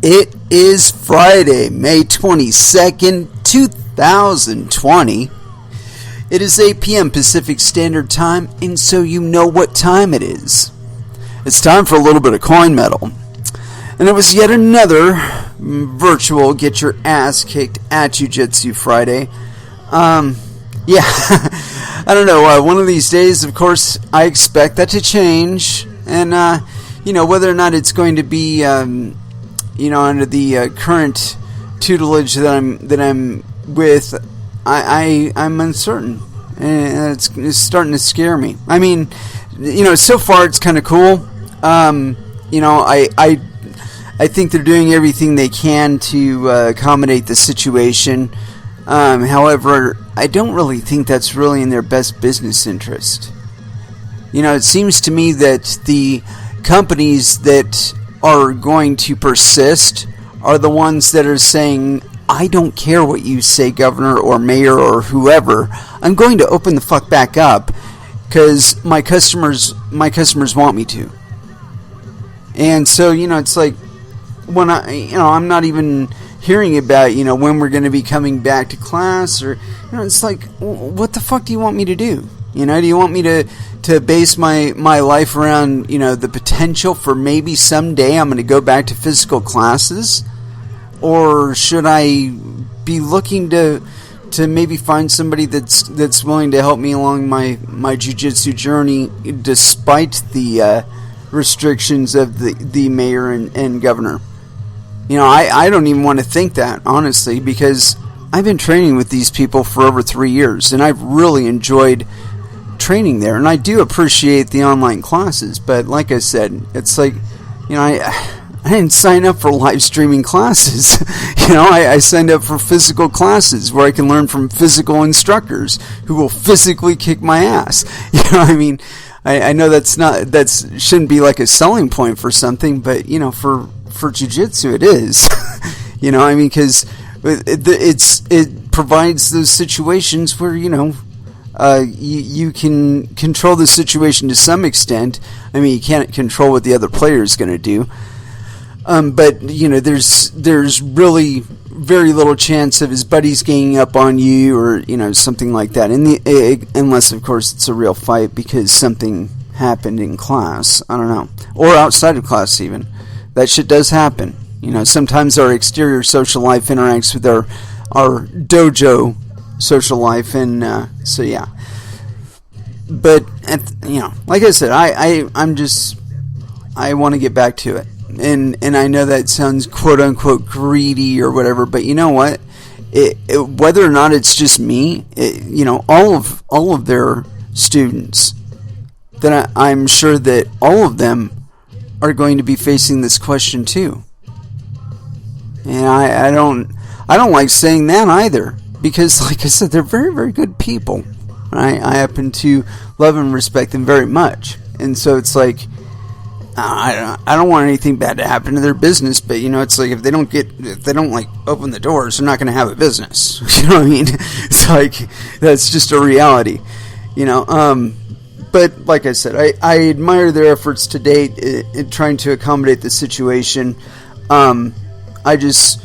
It is Friday, May 22nd, 2020. It is 8 p.m. Pacific Standard Time, and so you know what time it is. It's time for a little bit of coin metal. And it was yet another virtual get your ass kicked at Jiu-Jitsu Friday. I don't know, one of these days, of course, I expect that to change. And, whether or not it's going to be, under the current tutelage that I'm with, I'm uncertain. And it's starting to scare me. I mean, so far it's kind of cool. I think they're doing everything they can to accommodate the situation. However, I don't really think that's really in their best business interest. It seems to me that the companies that are going to persist are the ones that are saying, I don't care what you say, governor or mayor or whoever. I'm going to open the fuck back up because my customers want me to. And so, it's like when I'm not even hearing about, when we're going to be coming back to class or, it's like, what the fuck do you want me to do? Do you want me to base my life around, the potential for maybe someday I'm going to go back to physical classes? Or should I be looking to maybe find somebody that's willing to help me along my jiu-jitsu journey despite the restrictions of the mayor and governor? I don't even want to think that, honestly, because I've been training with these people for over 3 years, and I've really enjoyed training there, and I do appreciate the online classes, but like I said, it's like, I didn't sign up for live streaming classes. I signed up for physical classes where I can learn from physical instructors who will physically kick my ass. I know that shouldn't be like a selling point for something, but for jiu-jitsu it is. Because it provides those situations where you can control the situation to some extent. You can't control what the other player is going to do. But there's really very little chance of his buddies ganging up on you or something like that. Unless of course it's a real fight because something happened in class. I don't know, or outside of class even. That shit does happen. Sometimes our exterior social life interacts with our dojo social life, and so yeah. But like I said, I want to get back to it. And I know that sounds quote unquote greedy or whatever, but you know what? Whether or not it's just me, all of their students, then I'm sure that all of them are going to be facing this question too. And I don't like saying that either, because like I said, they're very, very good people. I happen to love and respect them very much, and so it's like, I don't want anything bad to happen to their business, but it's like if they don't like open the doors, they're not going to have a business. You know what I mean? It's like that's just a reality. But like I said, I admire their efforts to date in trying to accommodate the situation. I just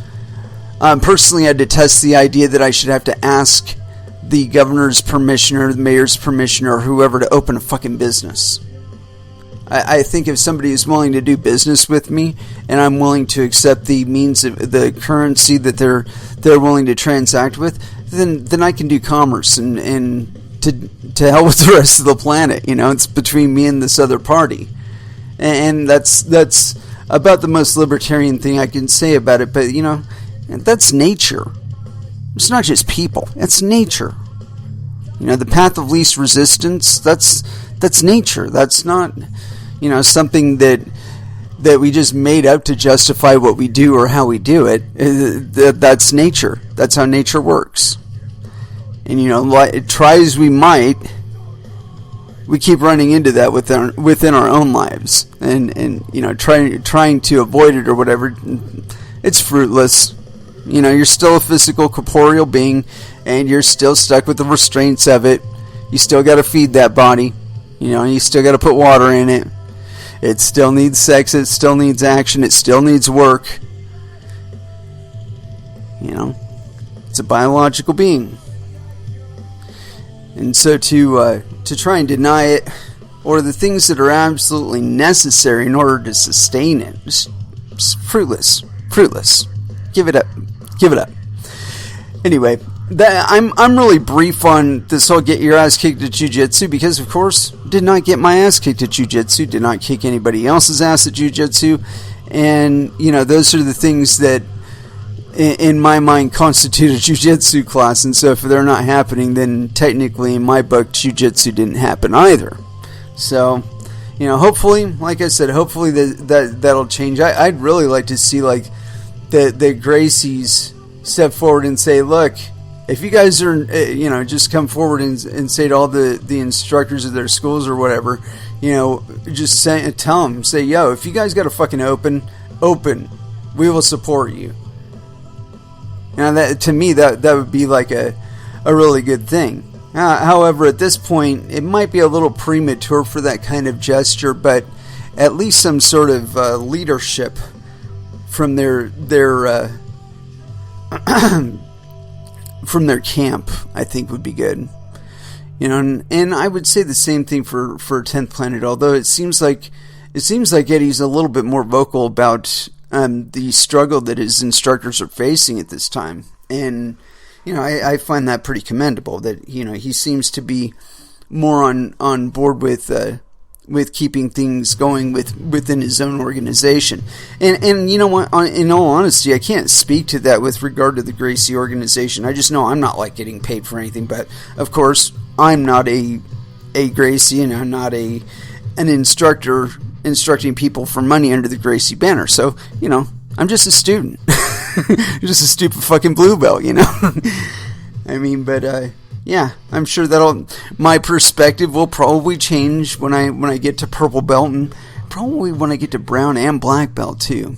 personally I detest the idea that I should have to ask the governor's permission or the mayor's permission or whoever to open a fucking business. I think if somebody is willing to do business with me and I'm willing to accept the means of the currency that they're willing to transact with, then I can do commerce and to hell with the rest of the planet. It's between me and this other party, and that's about the most libertarian thing I can say about it. But that's nature. It's not just people. It's nature. The path of least resistance. That's nature. That's not something that we just made up to justify what we do or how we do it. That's nature. That's how nature works. And try as we might, we keep running into that within our own lives, and trying to avoid it or whatever. It's fruitless. You're still a physical, corporeal being, and you're still stuck with the restraints of it. You still got to feed that body. You still got to put water in it. It still needs sex. It still needs action. It still needs work. It's a biological being. And so to try and deny it, or the things that are absolutely necessary in order to sustain it, just fruitless. Give it up. Anyway, I'm really brief on this whole get your ass kicked at jiu-jitsu because, of course, did not get my ass kicked at jiu-jitsu, did not kick anybody else's ass at jiu-jitsu, and, those are the things that, in my mind, constitute a jiu-jitsu class, and so if they're not happening, then technically, in my book, jiu-jitsu didn't happen either. So, hopefully, like I said, hopefully that'll change. I'd really like to see, like, the Gracies step forward and say, look, if you guys are, just come forward and say to all the instructors of their schools or whatever, just tell them, say, yo, if you guys got a fucking open, we will support you. Now, that to me, that would be like a really good thing. However, at this point, it might be a little premature for that kind of gesture, but at least some sort of leadership from their from their camp, I think would be good. And I would say the same thing for 10th Planet, although it seems like Eddie's a little bit more vocal about the struggle that his instructors are facing at this time. And, I find that pretty commendable that, he seems to be more on board with keeping things going within his own organization. And you know what, in all honesty, I can't speak to that with regard to the Gracie organization. I just know I'm not like getting paid for anything, but of course I'm not a Gracie, and I'm not an instructor instructing people for money under the Gracie banner. So, I'm just a student. Just a stupid fucking blue belt, I mean, but yeah, I'm sure my perspective will probably change when I get to purple belt, and probably when I get to brown and black belt too.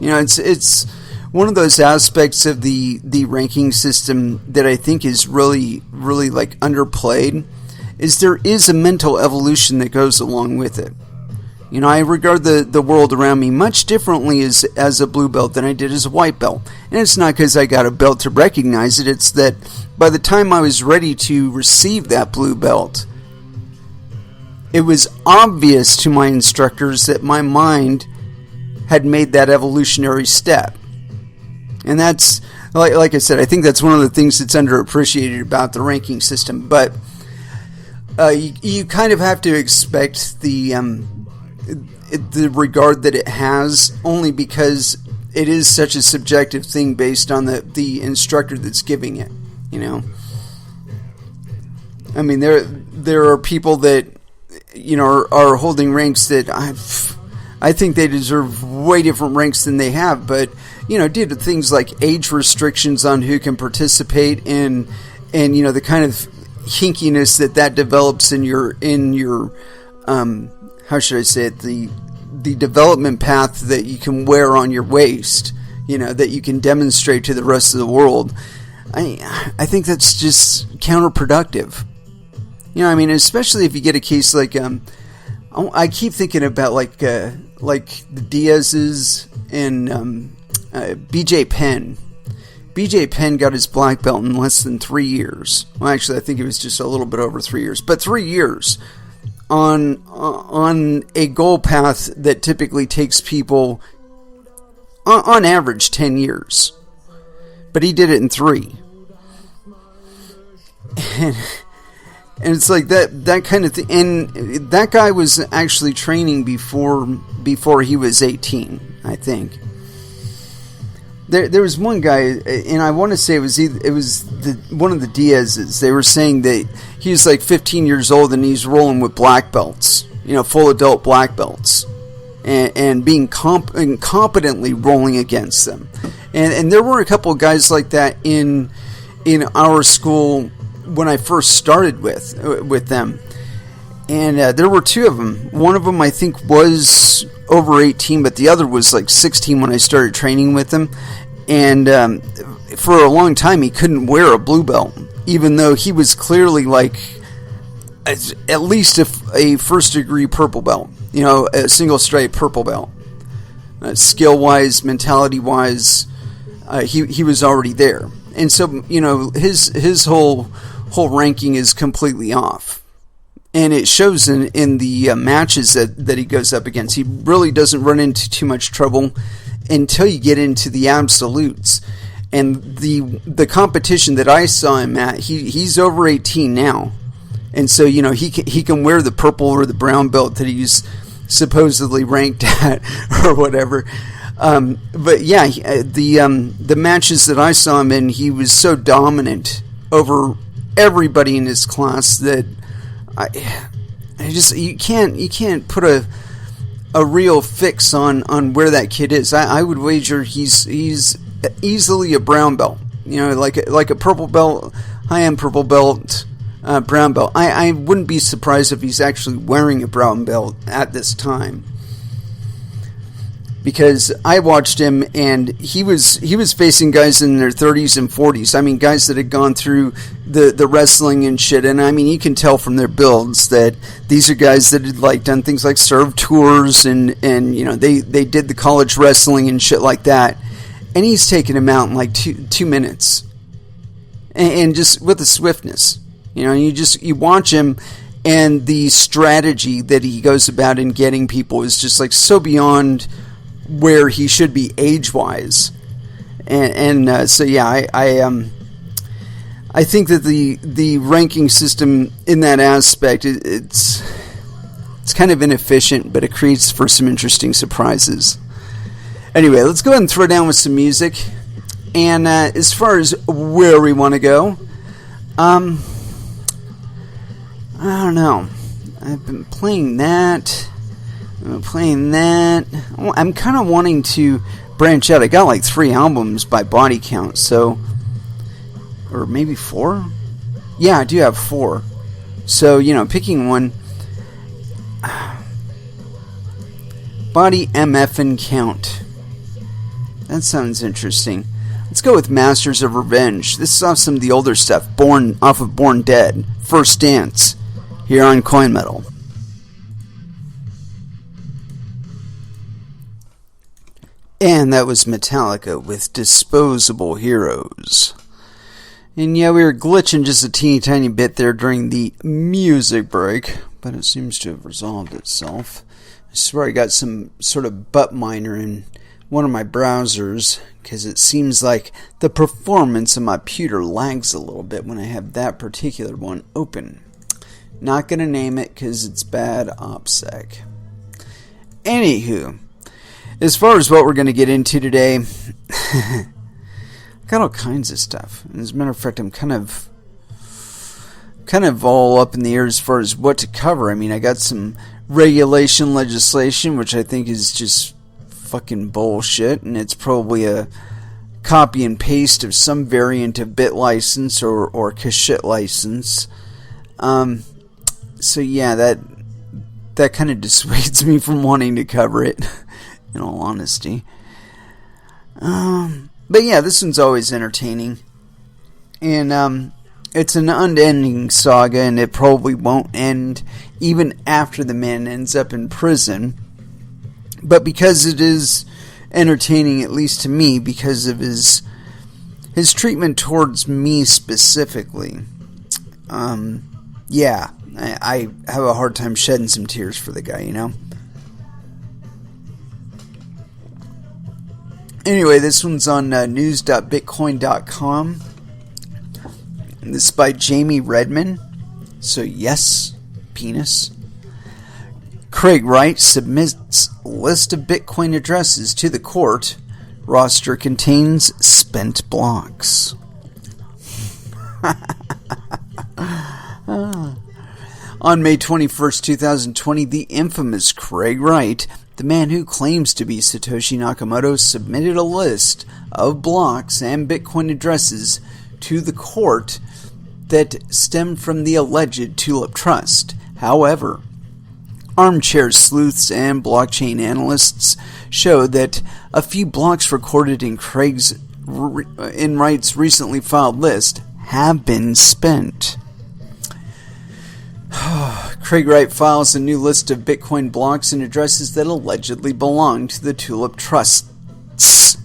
It's one of those aspects of the ranking system that I think is really, really like underplayed, is there is a mental evolution that goes along with it. I regard the world around me much differently as a blue belt than I did as a white belt. And it's not because I got a belt to recognize it, it's that by the time I was ready to receive that blue belt, it was obvious to my instructors that my mind had made that evolutionary step. And that's, like I said, I think that's one of the things that's underappreciated about the ranking system. But you kind of have to expect the regard that it has, only because it is such a subjective thing based on the instructor that's giving it. I mean, there are people that are holding ranks that I think they deserve way different ranks than they have, but due to things like age restrictions on who can participate and the kind of hinkiness that develops in your how should I say it, the development path that you can wear on your waist, that you can demonstrate to the rest of the world. I think that's just counterproductive. I mean, especially if you get a case like I keep thinking about like the Diaz's and BJ Penn. BJ Penn got his black belt in less than 3 years. Well, actually, I think it was just a little bit over 3 years, but 3 years on a goal path that typically takes people on average 10 years, but he did it in 3. And it's like that kind of thing. And that guy was actually training before he was 18, I think. There was one guy, and I want to say it was one of the Diaz's. They were saying that he's like 15 years old and he's rolling with black belts, full adult black belts, and being competently rolling against them. And there were a couple of guys like that in our school when I first started with them. And there were 2 of them. One of them I think was over 18, but the other was like 16 when I started training with him. And for a long time he couldn't wear a blue belt, even though he was clearly like at least a first degree purple belt, a single stripe purple belt. Skill wise, mentality wise, he was already there, and so his whole ranking is completely off, and it shows in the matches that he goes up against. He really doesn't run into too much trouble until you get into the absolutes. And the competition that I saw him at, he's over 18 now, and so he can wear the purple or the brown belt that he's supposedly ranked at or whatever. But yeah, the matches that I saw him in, he was so dominant over everybody in his class that you can't put a real fix on where that kid is. I would wager he's easily a brown belt, like a purple belt, high-end purple belt, brown belt. I wouldn't be surprised if he's actually wearing a brown belt at this time, because I watched him and he was facing guys in their 30s and 40s. I mean, guys that had gone through the wrestling and shit, and I mean, you can tell from their builds that these are guys that had done things like serve tours and they did the college wrestling and shit like that. And he's taken him out in 2 minutes, and just with a swiftness. You watch him, and the strategy that he goes about in getting people is just so beyond where he should be age-wise. So yeah, I think that the ranking system in that aspect, it's kind of inefficient, but it creates for some interesting surprises. Anyway, let's go ahead and throw down with some music. And as far as where we want to go, I don't know. I've been playing that. I'm kind of wanting to branch out. I got 3 albums by body count, so... Or maybe 4? Yeah, I do have 4. So, picking one... Body MF and count. That sounds interesting. Let's go with Masters of Revenge. This is off some of the older stuff, off of Born Dead, First Dance, here on Coin Metal. And that was Metallica with Disposable Heroes. And yeah, we were glitching just a teeny tiny bit there during the music break, but it seems to have resolved itself. I swear I got some sort of butt miner in one of my browsers, because it seems like the performance of my computer lags a little bit when I have that particular one open. Not going to name it because it's bad OPSEC. Anywho, as far as what we're going to get into today, got all kinds of stuff. As a matter of fact, I'm kind of all up in the air as far as what to cover. I mean, I got some regulation legislation, which I think is just fucking bullshit, and it's probably a copy and paste of some variant of bit license or cassette license. So yeah, that kind of dissuades me from wanting to cover it, in all honesty. But yeah, this one's always entertaining, and it's an unending saga, and it probably won't end even after the man ends up in prison. But because it is entertaining, at least to me, because of his treatment towards me specifically, yeah, I have a hard time shedding some tears for the guy, Anyway, this one's on news.bitcoin.com. This is by Jamie Redman. So yes, penis. Craig Wright submits list of Bitcoin addresses to the court. Roster contains spent blocks. On May 21st, 2020, the infamous Craig Wright, the man who claims to be Satoshi Nakamoto, submitted a list of blocks and Bitcoin addresses to the court that stemmed from the alleged Tulip Trust. However, armchair sleuths and blockchain analysts show that a few blocks recorded in Wright's recently filed list have been spent. Craig Wright files a new list of Bitcoin blocks and addresses that allegedly belong to the Tulip Trusts.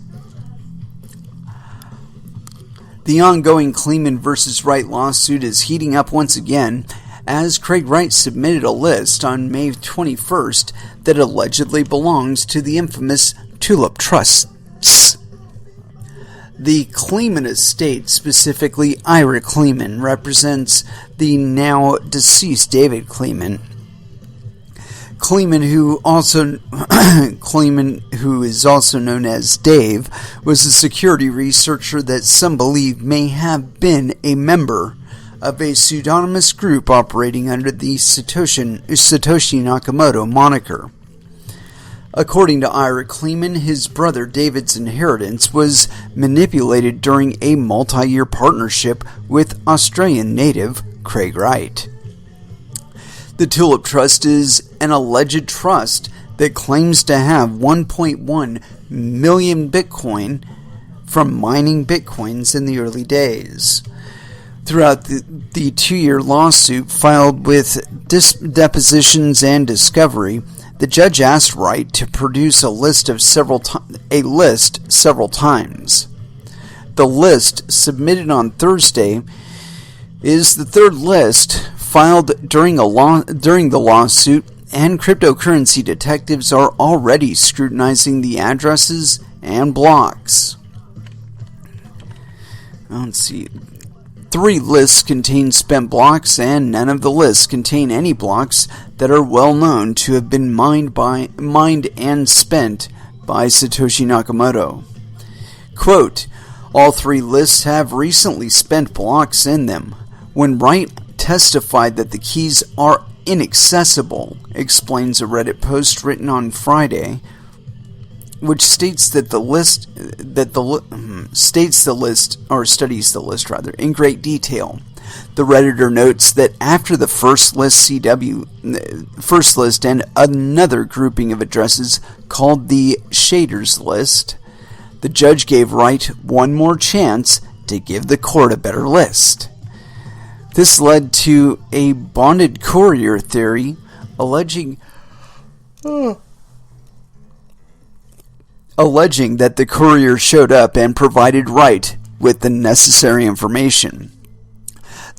The ongoing Kleeman v. Wright lawsuit is heating up once again, as Craig Wright submitted a list on May 21st that allegedly belongs to the infamous Tulip Trusts. The Kleeman estate, specifically Ira Kleeman, represents the now deceased David Kleeman. Kleeman, who is also known as Dave, was a security researcher that some believe may have been a member of a pseudonymous group operating under the Satoshi Nakamoto moniker. According to Ira Kleeman, his brother David's inheritance was manipulated during a multi-year partnership with Australian native Craig Wright. The Tulip Trust is an alleged trust that claims to have 1.1 million Bitcoin from mining Bitcoins in the early days. Throughout the 2-year lawsuit filed with depositions and discovery, the judge asked Wright to produce a list several times. The list submitted on Thursday is the third list filed during the lawsuit, and cryptocurrency detectives are already scrutinizing the addresses and blocks. Let's see. 3 lists contain spent blocks, and none of the lists contain any blocks that are well known to have been mined and spent by Satoshi Nakamoto. Quote, all 3 lists have recently spent blocks in them. When Wright testified that the keys are inaccessible, explains a Reddit post written on Friday, which states that studies the list in great detail. The Redditor notes that after the first list and another grouping of addresses called the Shaders List, the judge gave Wright one more chance to give the court a better list. This led to a bonded courier theory alleging that the courier showed up and provided Wright with the necessary information.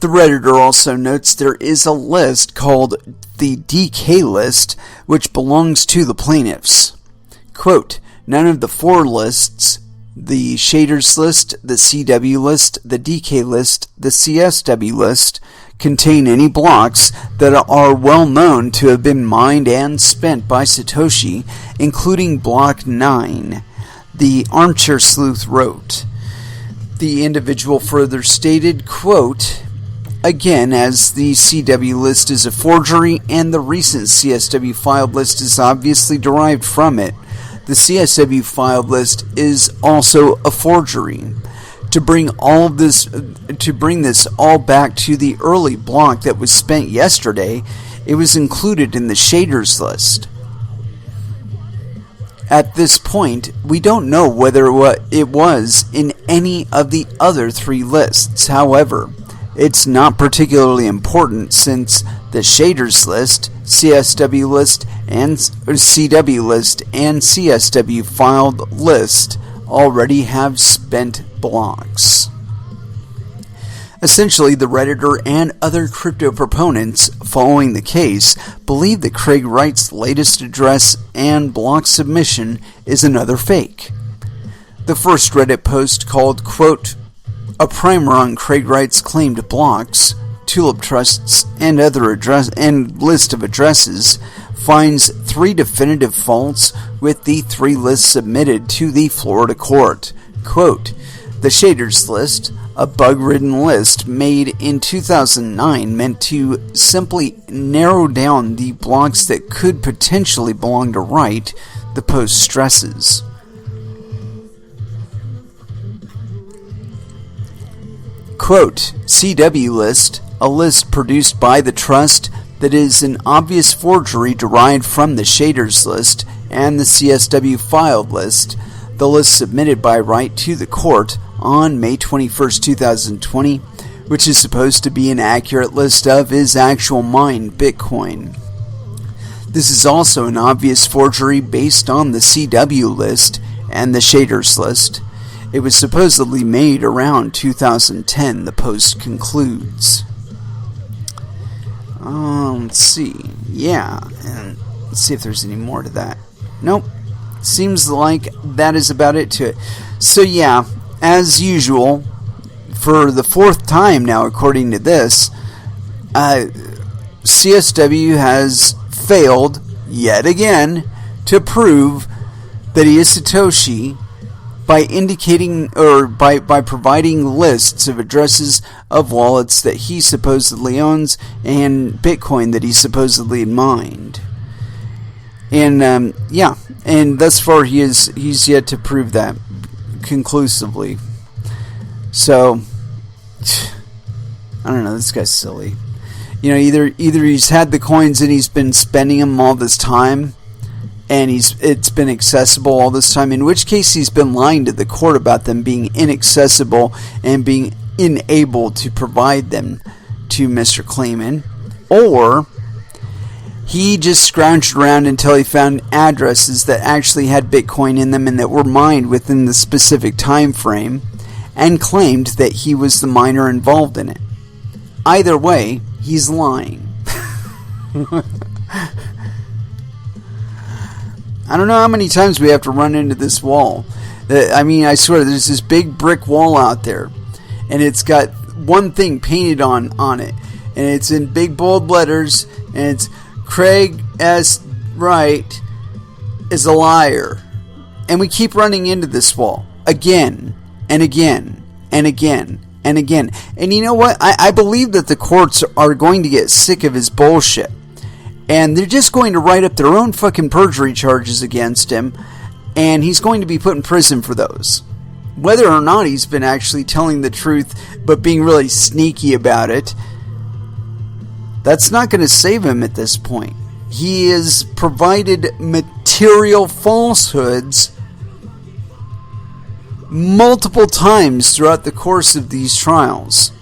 The Redditor also notes there is a list called the DK list, which belongs to the plaintiffs. Quote, none of the 4 lists, the Shaders list, the CW list, the DK list, the CSW list, contain any blocks that are well known to have been mined and spent by Satoshi, including Block 9, the Armchair Sleuth wrote. The individual further stated, quote, again, as the CW list is a forgery and the recent CSW filed list is obviously derived from it, the CSW filed list is also a forgery. To bring this all back to the early block that was spent yesterday, it was included in the Shaders list. At this point, we don't know whether it was in any of the other 3 lists. However, it's not particularly important since the Shaders list, CSW list, and CW list and CSW filed list already have spent blocks. Essentially, the Redditor and other crypto proponents following the case believe that Craig Wright's latest address and block submission is another fake. The first Reddit post called, quote, a primer on Craig Wright's claimed blocks, Tulip Trusts, and list of addresses finds 3 definitive faults with the 3 lists submitted to the Florida court. Quote, the Shaders list, a bug-ridden list made in 2009 meant to simply narrow down the blocks that could potentially belong to Wright, the post stresses. Quote, CW list, a list produced by the trust that is an obvious forgery derived from the Shaders list and the CSW filed list, the list submitted by Wright to the court on May 21, 2020, which is supposed to be an accurate list of his actual mined Bitcoin. This is also an obvious forgery based on the CW list and the Shaders list. It was supposedly made around 2010, the post concludes. Let's see. Yeah, and let's see if there's any more to that. Nope. Seems like that is about it to it. So yeah, as usual, for the fourth time now, according to this, CSW has failed yet again to prove that he is Satoshi by indicating or by providing lists of addresses of wallets that he supposedly owns and Bitcoin that he supposedly mined. And yeah, and thus far he's yet to prove that conclusively. So I don't know, this guy's silly. You know, either he's had the coins and he's been spending them all this time, and it's been accessible all this time, in which case he's been lying to the court about them being inaccessible and being unable to provide them to Mr. Klayman, or he just scrounged around until he found addresses that actually had Bitcoin in them and that were mined within the specific time frame, and claimed that he was the miner involved in it. Either way, he's lying. I don't know how many times we have to run into this wall. I mean, I swear, there's this big brick wall out there, and it's got one thing painted on it, and it's in big bold letters, and it's Craig S. Wright is a liar. And we keep running into this wall again and again and again and again. And you know what? I believe that the courts are going to get sick of his bullshit. And they're just going to write up their own fucking perjury charges against him. And he's going to be put in prison for those. Whether or not he's been actually telling the truth, but being really sneaky about it, that's not going to save him at this point. He has provided material falsehoods multiple times throughout the course of these trials.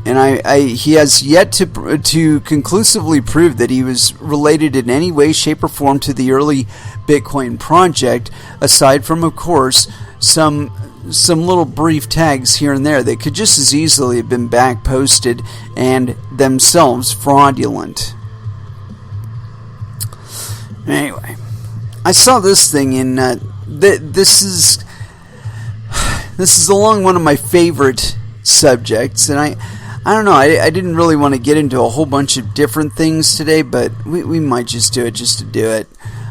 And he has yet to conclusively prove that he was related in any way, shape, or form to the early Bitcoin project, aside from, of course, some little brief tags here and there that could just as easily have been back posted and themselves fraudulent. Anyway, I saw this thing in this is along one of my favorite subjects, and I don't know, I didn't really want to get into a whole bunch of different things today, but we might just do it just to do it.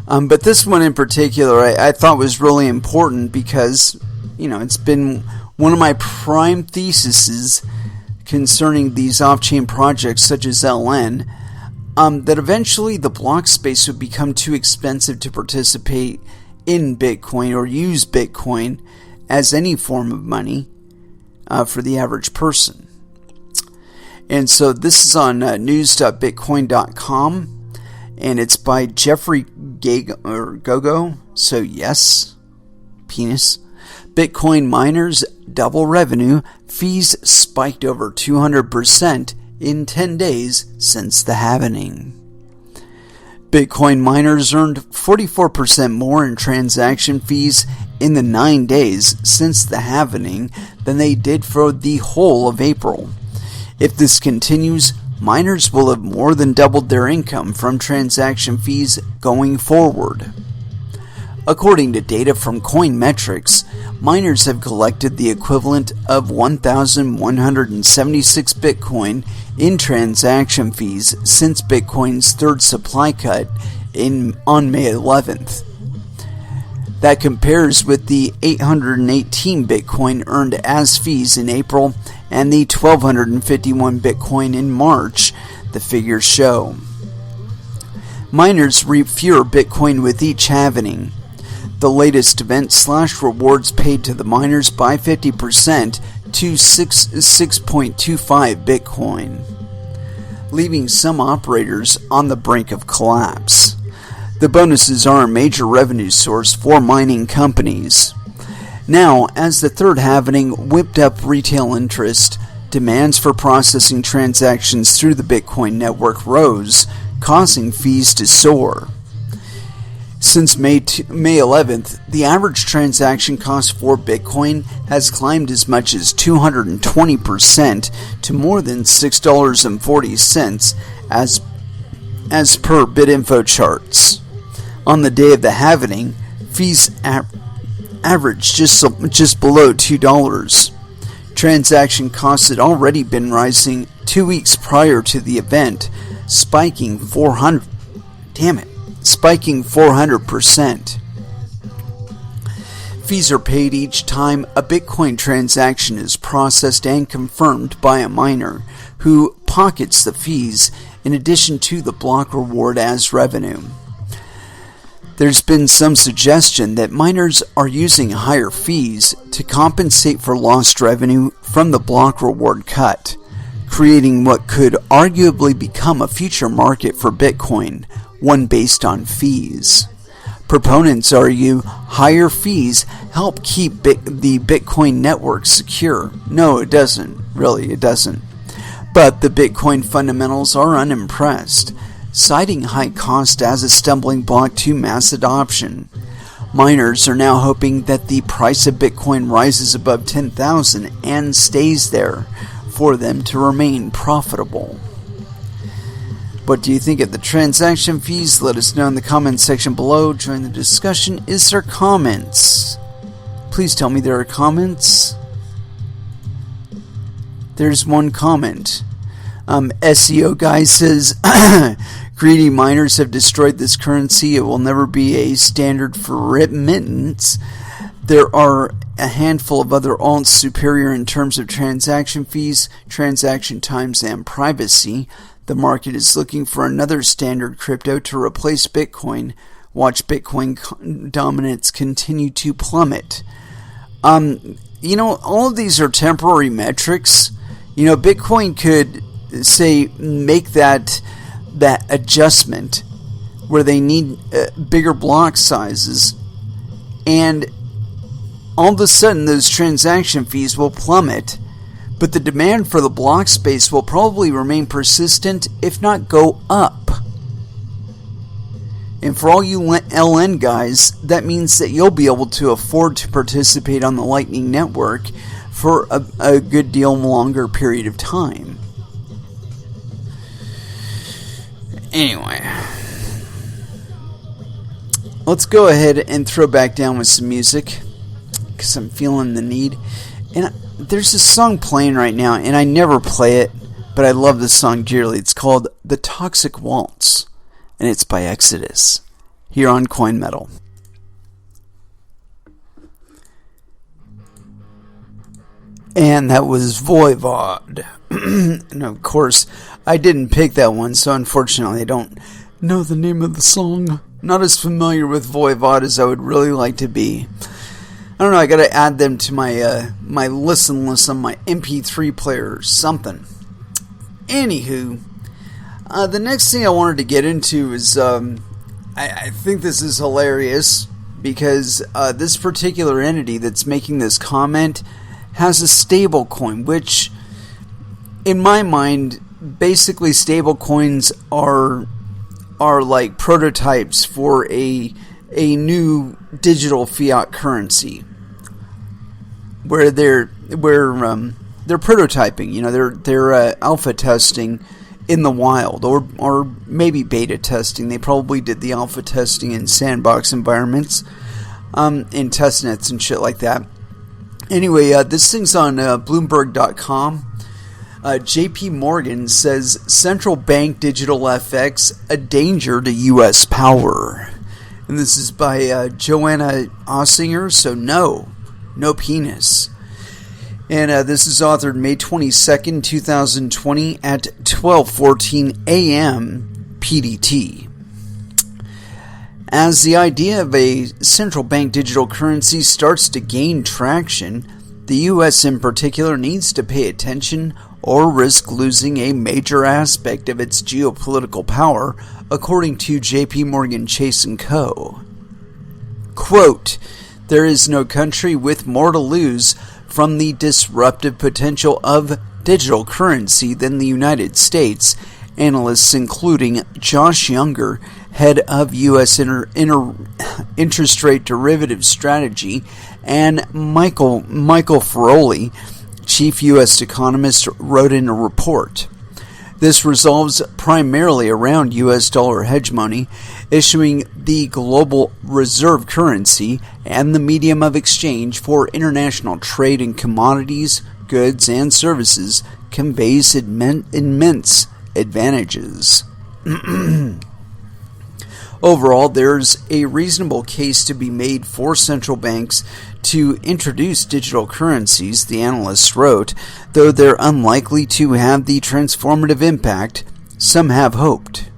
But this one in particular I thought was really important because, you know, it's been one of my prime theses concerning these off-chain projects such as LN, that eventually the block space would become too expensive to participate in Bitcoin or use Bitcoin as any form of money for the average person. And so this is on news.bitcoin.com, and it's by Jeffrey Gogo. So yes, penis. Bitcoin miners double revenue, fees spiked over 200% in 10 days since the halving. Bitcoin miners earned 44% more in transaction fees in the 9 days since the halving than they did for the whole of April. If this continues, miners will have more than doubled their income from transaction fees going forward. According to data from Coinmetrics, miners have collected the equivalent of 1,176 Bitcoin in transaction fees since Bitcoin's third supply cut on May 11th. That compares with the 818 Bitcoin earned as fees in April and the 1,251 Bitcoin in March, the figures show. Miners reap fewer Bitcoin with each halving. The latest event slashed rewards paid to the miners by 50% to 6.25 Bitcoin, leaving some operators on the brink of collapse. The bonuses are a major revenue source for mining companies. Now, as the third halving whipped up retail interest, demands for processing transactions through the Bitcoin network rose, causing fees to soar. Since May 11th, the average transaction cost for Bitcoin has climbed as much as 220% to more than $6.40 as per BitInfo charts. On the day of the halving, fees averaged just below $2. Transaction costs had already been rising 2 weeks prior to the event, spiking 400%. Fees are paid each time a Bitcoin transaction is processed and confirmed by a miner, who pockets the fees in addition to the block reward as revenue. There's been some suggestion that miners are using higher fees to compensate for lost revenue from the block reward cut, creating what could arguably become a future market for Bitcoin, one based on fees. Proponents argue higher fees help keep the Bitcoin network secure. No, it doesn't. Really, it doesn't. But the Bitcoin fundamentals are unimpressed, citing high cost as a stumbling block to mass adoption. Miners are now hoping that the price of Bitcoin rises above 10,000 and stays there for them to remain profitable. What do you think of the transaction fees? Let us know in the comments section below. Join the discussion. Is there comments? Please tell me there are comments. There's one comment. SEO guy says, greedy miners have destroyed this currency. It will never be a standard for remittance. There are a handful of other alts superior in terms of transaction fees, transaction times, and privacy. The market is looking for another standard crypto to replace Bitcoin. Watch Bitcoin dominance continue to plummet. All of these are temporary metrics. Bitcoin could say make that adjustment where they need bigger block sizes, and all of a sudden those transaction fees will plummet, but the demand for the block space will probably remain persistent, if not go up. And for all you LN guys, that means that you'll be able to afford to participate on the Lightning Network for a good deal longer period of time. Anyway, let's go ahead and throw back down with some music, because I'm feeling the need. And there's a song playing right now, and I never play it, but I love this song dearly. It's called The Toxic Waltz, and it's by Exodus, here on Coin Metal. And that was Voivod. And of course, I didn't pick that one, so unfortunately I don't know the name of the song. Not as familiar with Voivod as I would really like to be. I don't know, I gotta add them to my my listen list on my MP3 player or something. Anywho, the next thing I wanted to get into is, I think this is hilarious, because this particular entity that's making this comment has a stable coin, which, in my mind, basically stable coins are like prototypes for a new digital fiat currency, where they're prototyping. They're alpha testing in the wild, or maybe beta testing. They probably did the alpha testing in sandbox environments, in testnets and shit like that. Anyway, this thing's on Bloomberg.com. JP Morgan says central bank digital FX a danger to U.S. power. And this is by Joanna Ossinger, so no penis. And this is authored May 22nd, 2020 at 12:14 a.m. PDT. As the idea of a central bank digital currency starts to gain traction, the U.S. in particular needs to pay attention or risk losing a major aspect of its geopolitical power, according to JP Morgan Chase & Co. Quote, "There is no country with more to lose from the disruptive potential of digital currency than the United States," analysts including Josh Younger head of U.S. interest rate derivative strategy, and Michael Feroli, chief U.S. economist, wrote in a report. This revolves primarily around U.S. dollar hegemony, issuing the global reserve currency and the medium of exchange for international trade in commodities, goods, and services conveys immense advantages. Overall, there's a reasonable case to be made for central banks to introduce digital currencies, the analysts wrote, though they're unlikely to have the transformative impact some have hoped.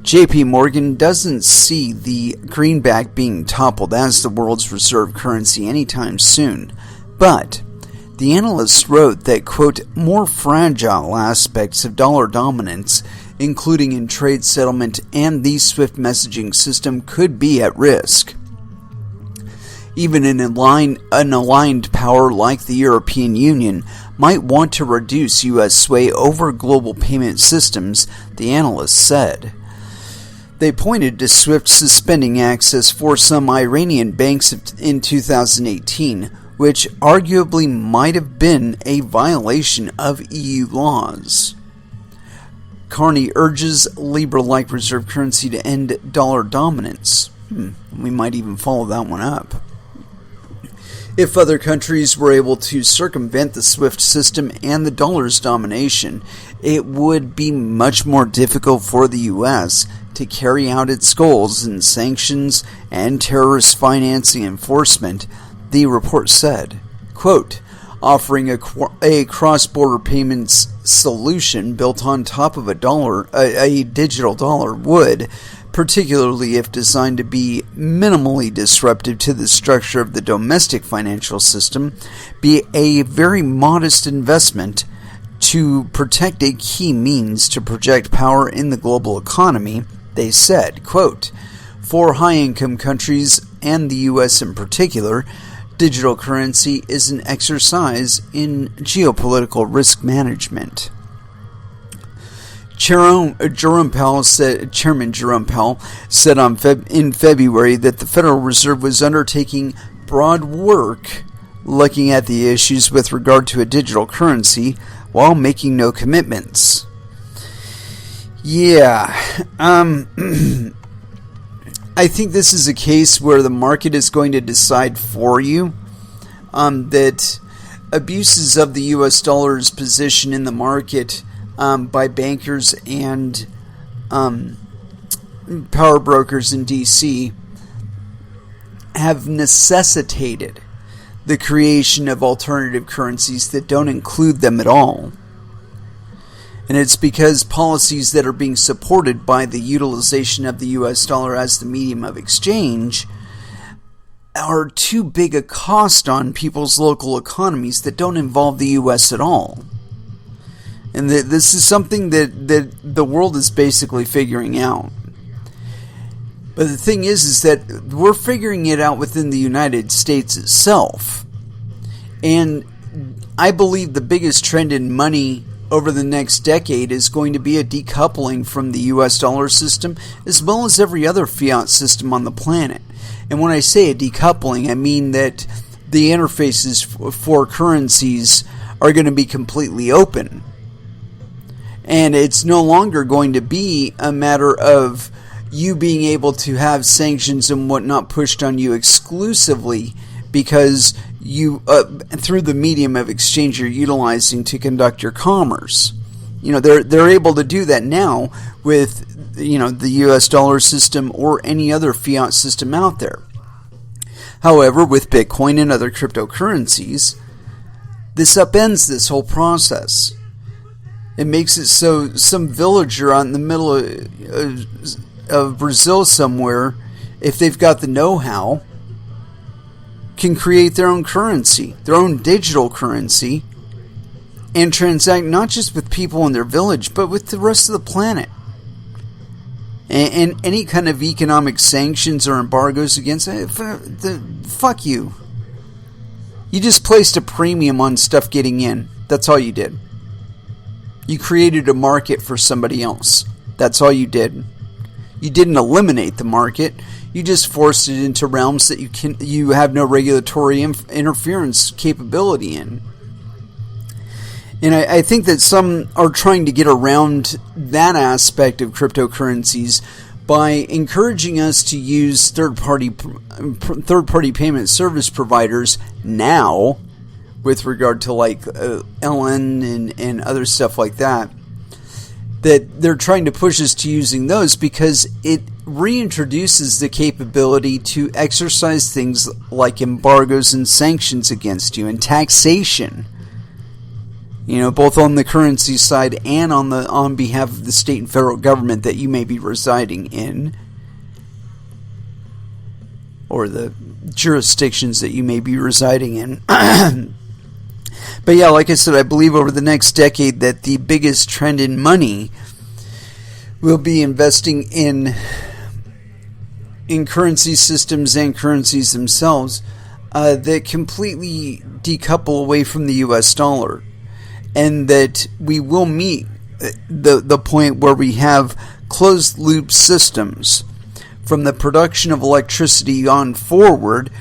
JP Morgan doesn't see the greenback being toppled as the world's reserve currency anytime soon, but the analysts wrote that, quote, more fragile aspects of dollar dominance, including in trade settlement and the SWIFT messaging system, could be at risk. Even an aligned power like the European Union might want to reduce U.S. sway over global payment systems, the analysts said. They pointed to SWIFT suspending access for some Iranian banks in 2018, which arguably might have been a violation of EU laws. Carney urges Libra-like reserve currency to end dollar dominance. We might even follow that one up. If other countries were able to circumvent the SWIFT system and the dollar's domination, it would be much more difficult for the U.S. to carry out its goals in sanctions and terrorist financing enforcement, the report said. Quote, offering a cross-border payments solution built on top of a digital dollar would, particularly if designed to be minimally disruptive to the structure of the domestic financial system, be a very modest investment to protect a key means to project power in the global economy, they said. Quote, for high-income countries, and the U.S. in particular, digital currency is an exercise in geopolitical risk management. Chairman Jerome Powell said in February that the Federal Reserve was undertaking broad work looking at the issues with regard to a digital currency while making no commitments. Yeah, I think this is a case where the market is going to decide for you that abuses of the U.S. dollar's position in the market by bankers and power brokers in D.C. have necessitated the creation of alternative currencies that don't include them at all. And it's because policies that are being supported by the utilization of the U.S. dollar as the medium of exchange are too big a cost on people's local economies that don't involve the U.S. at all. And this is something that the world is basically figuring out. But the thing is that we're figuring it out within the United States itself. And I believe the biggest trend in money over the next decade is going to be a decoupling from the U.S. dollar system as well as every other fiat system on the planet. And when I say a decoupling, I mean that the interfaces for currencies are going to be completely open. And it's no longer going to be a matter of you being able to have sanctions and whatnot pushed on you exclusively because you, through the medium of exchange you're utilizing to conduct your commerce. You know, they're able to do that now with, you know, the U.S. dollar system or any other fiat system out there. However, with Bitcoin and other cryptocurrencies, this upends this whole process. It makes it so some villager out in the middle of Brazil somewhere, if they've got the know-how, can create their own currency, their own digital currency, and transact not just with people in their village, but with the rest of the planet. And any kind of economic sanctions or embargoes against it, fuck you. You just placed a premium on stuff getting in. That's all you did. You created a market for somebody else. That's all you did. You didn't eliminate the market. You just forced it into realms that you have no regulatory interference capability in. And I think that some are trying to get around that aspect of cryptocurrencies by encouraging us to use third-party payment service providers now, with regard to like LN and other stuff like that. That they're trying to push us to using those because it reintroduces the capability to exercise things like embargoes and sanctions against you and taxation. You know, both on the currency side and on behalf of the state and federal government that you may be residing in, or the jurisdictions that you may be residing in. But yeah, like I said, I believe over the next decade that the biggest trend in money will be investing in currency systems and currencies themselves that completely decouple away from the US dollar. And that we will meet the point where we have closed loop systems from the production of electricity on forward,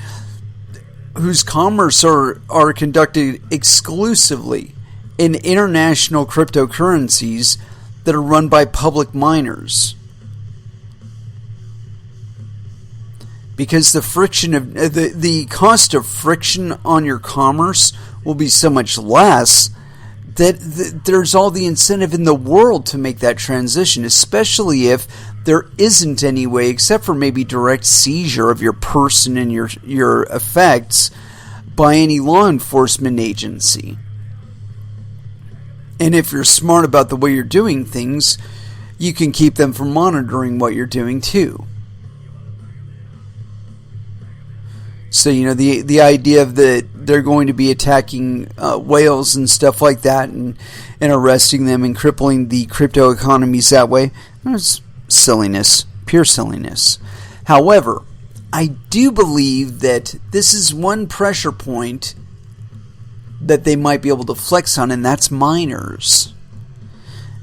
whose commerce are conducted exclusively in international cryptocurrencies that are run by public miners. Because the friction of the cost of friction on your commerce will be so much less that there's all the incentive in the world to make that transition, especially if there isn't any way, except for maybe direct seizure of your person and your effects by any law enforcement agency. And if you're smart about the way you're doing things, you can keep them from monitoring what you're doing too. So, you know, the idea of that they're going to be attacking whales and stuff like that and arresting them and crippling the crypto economies that way, that's silliness, pure silliness. However, I do believe that this is one pressure point that they might be able to flex on, and that's miners.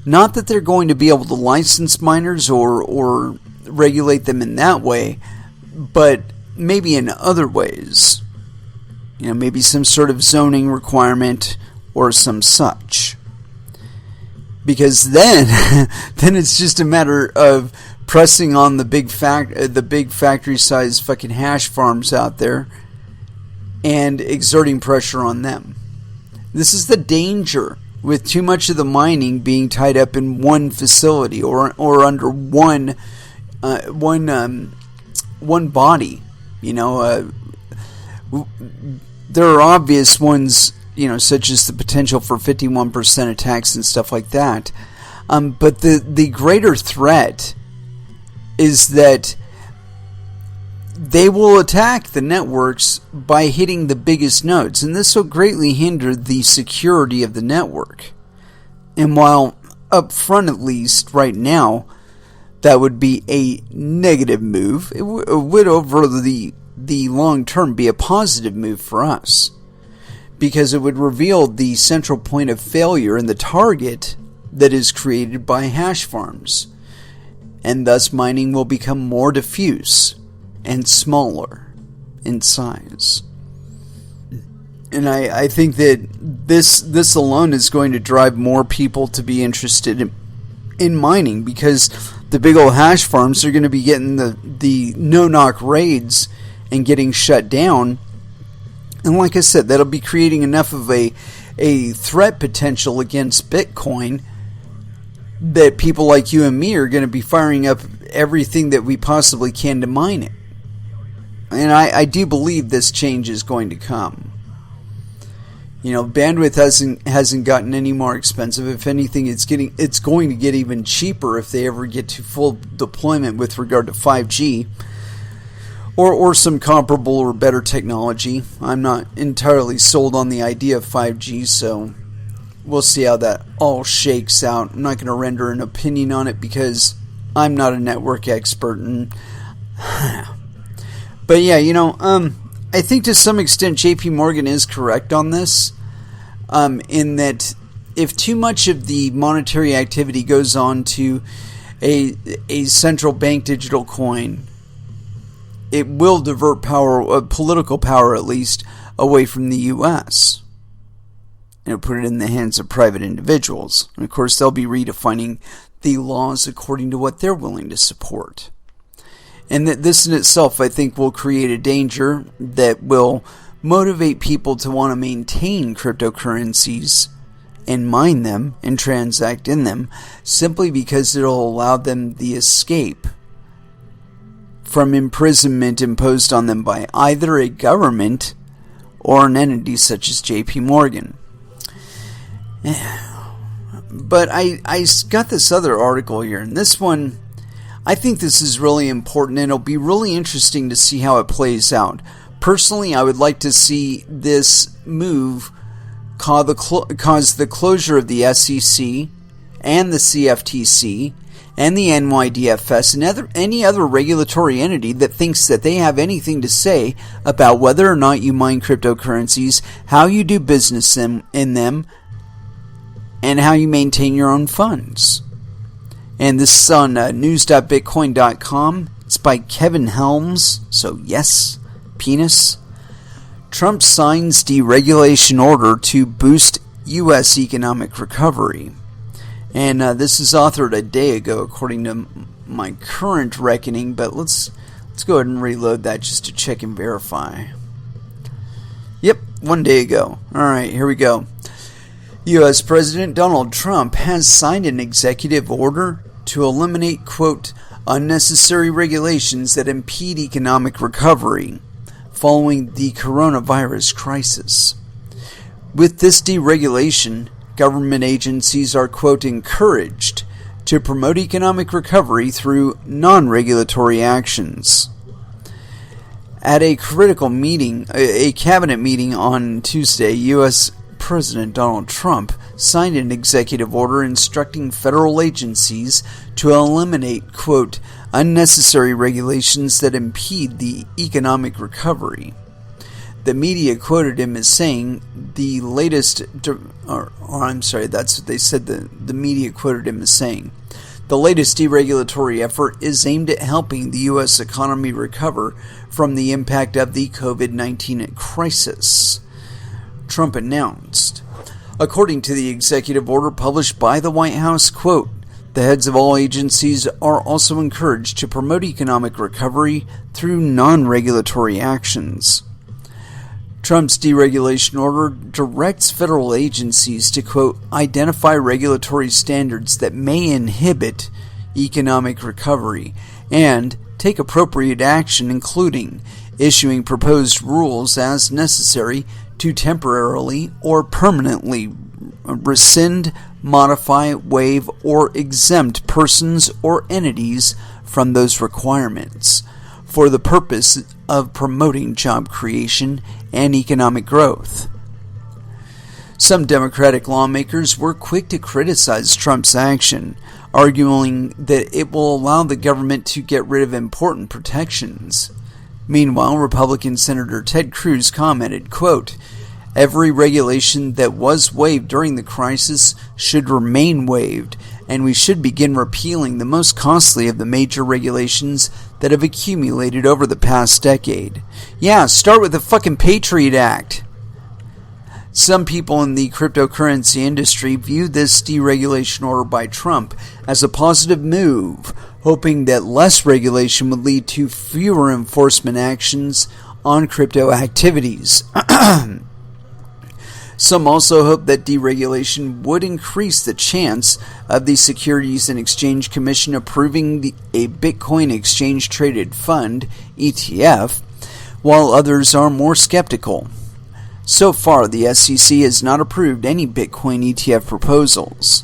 Not that they're going to be able to license miners or regulate them in that way, but maybe in other ways. You know, maybe some sort of zoning requirement or some such. Because then it's just a matter of pressing on the big factory-sized fucking hash farms out there and exerting pressure on them. This is the danger with too much of the mining being tied up in one facility or under one body. You know, there are obvious ones, you know, such as the potential for 51% attacks and stuff like that. But the greater threat is that they will attack the networks by hitting the biggest nodes, and this will greatly hinder the security of the network. And while up front, at least right now, that would be a negative move, it would over the long term be a positive move for us, because it would reveal the central point of failure in the target that is created by hash farms, and thus mining will become more diffuse and smaller in size. And I think that this alone is going to drive more people to be interested in mining, because the big old hash farms are going to be getting the no-knock raids and getting shut down. And like I said, that'll be creating enough of a threat potential against Bitcoin that people like you and me are going to be firing up everything that we possibly can to mine it. And I do believe this change is going to come. You know, bandwidth hasn't gotten any more expensive. If anything, it's going to get even cheaper if they ever get to full deployment with regard to 5G or some comparable or better technology. I'm not entirely sold on the idea of 5G, so we'll see how that all shakes out. I'm not going to render an opinion on it because I'm not a network expert. But yeah, you know, I think to some extent JP Morgan is correct on this, in that if too much of the monetary activity goes on to a central bank digital coin, it will divert power, political power at least, away from the U.S. and put it in the hands of private individuals. And of course, they'll be redefining the laws according to what they're willing to support. And that this in itself, I think, will create a danger that will motivate people to want to maintain cryptocurrencies and mine them and transact in them, simply because it'll allow them the escape from imprisonment imposed on them by either a government or an entity such as JP Morgan. But I got this other article here, and this one, I think this is really important, and it'll be really interesting to see how it plays out. Personally, I would like to see this move cause the closure of the SEC and the CFTC and the NYDFS and any other regulatory entity that thinks that they have anything to say about whether or not you mine cryptocurrencies, how you do business in them, and how you maintain your own funds. And this is on news.bitcoin.com. It's by Kevin Helms. So yes, penis. Trump signs deregulation order to boost U.S. economic recovery. And this is authored a day ago, according to my current reckoning. But let's go ahead and reload that just to check and verify. Yep, 1 day ago. All right, here we go. U.S. President Donald Trump has signed an executive order to eliminate, quote, unnecessary regulations that impede economic recovery following the coronavirus crisis. With this deregulation, government agencies are, quote, encouraged to promote economic recovery through non-regulatory actions. At a critical meeting, a cabinet meeting on Tuesday, U.S. President Donald Trump signed an executive order instructing federal agencies to eliminate, quote, unnecessary regulations that impede the economic recovery. The media quoted him as saying the latest, that's what they said the media quoted him as saying. The latest deregulatory effort is aimed at helping the U.S. economy recover from the impact of the COVID-19 crisis, Trump announced. According to the executive order published by the White House, quote, the heads of all agencies are also encouraged to promote economic recovery through non-regulatory actions. Trump's deregulation order directs federal agencies to, quote, identify regulatory standards that may inhibit economic recovery and take appropriate action, including issuing proposed rules as necessary to temporarily or permanently rescind, modify, waive, or exempt persons or entities from those requirements for the purpose of promoting job creation and economic growth. Some Democratic lawmakers were quick to criticize Trump's action, arguing that it will allow the government to get rid of important protections. Meanwhile, Republican Senator Ted Cruz commented, quote, every regulation that was waived during the crisis should remain waived, and we should begin repealing the most costly of the major regulations that have accumulated over the past decade. Yeah, start with the fucking Patriot Act. Some people in the cryptocurrency industry view this deregulation order by Trump as a positive move, hoping that less regulation would lead to fewer enforcement actions on crypto activities. Some also hope that deregulation would increase the chance of the Securities and Exchange Commission approving a Bitcoin exchange-traded fund, ETF, while others are more skeptical. So far, the SEC has not approved any Bitcoin ETF proposals.